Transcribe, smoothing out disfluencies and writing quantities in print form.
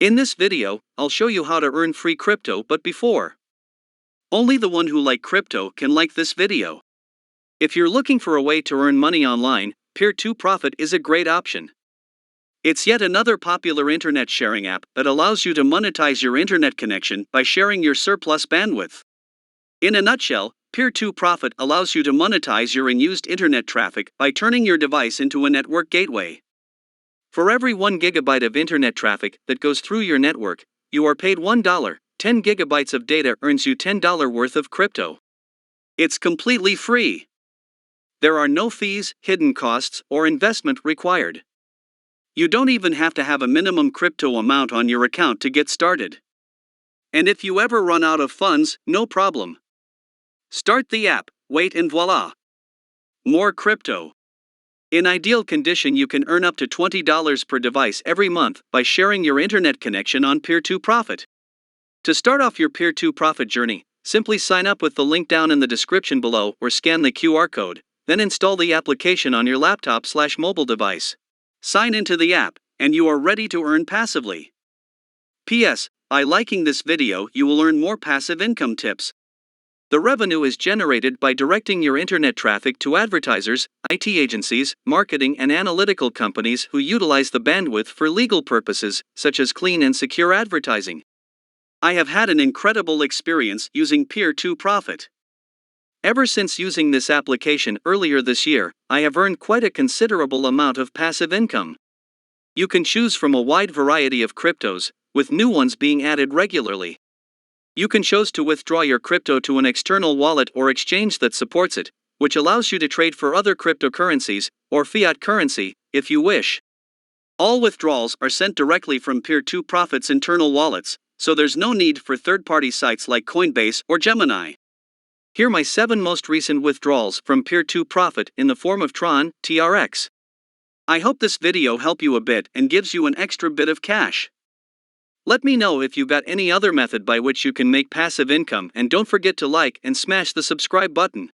In this video, I'll show you how to earn free crypto, but before. Only the one who like crypto can like this video. If you're looking for a way to earn money online, Peer2Profit is a great option. It's yet another popular internet sharing app that allows you to monetize your internet connection by sharing your surplus bandwidth. In a nutshell, Peer2Profit allows you to monetize your unused internet traffic by turning your device into a network gateway. For every 1 gigabyte of internet traffic that goes through your network, you are paid $1. 10 gigabytes of data earns you $10 worth of crypto. It's completely free. There are no fees, hidden costs, or investment required. You don't even have to have a minimum crypto amount on your account to get started. And if you ever run out of funds, no problem. Start the app, wait, and voila! More crypto. In ideal condition, you can earn up to $20 per device every month by sharing your internet connection on Peer2Profit. To start off your Peer2Profit journey, simply sign up with the link down in the description below or scan the QR code, then install the application on your laptop/mobile device. Sign into the app, and you are ready to earn passively. P.S. By liking this video, you will earn more passive income tips. The revenue is generated by directing your internet traffic to advertisers, IT agencies, marketing and analytical companies who utilize the bandwidth for legal purposes, such as clean and secure advertising. I have had an incredible experience using Peer2Profit. Ever since using this application earlier this year, I have earned quite a considerable amount of passive income. You can choose from a wide variety of cryptos, with new ones being added regularly. You can choose to withdraw your crypto to an external wallet or exchange that supports it, which allows you to trade for other cryptocurrencies, or fiat currency, if you wish. All withdrawals are sent directly from Peer2Profit's internal wallets, so there's no need for third-party sites like Coinbase or Gemini. Here are my 7 most recent withdrawals from Peer2Profit in the form of Tron, TRX. I hope this video helped you a bit and gives you an extra bit of cash. Let me know if you got any other method by which you can make passive income, and don't forget to like and smash the subscribe button.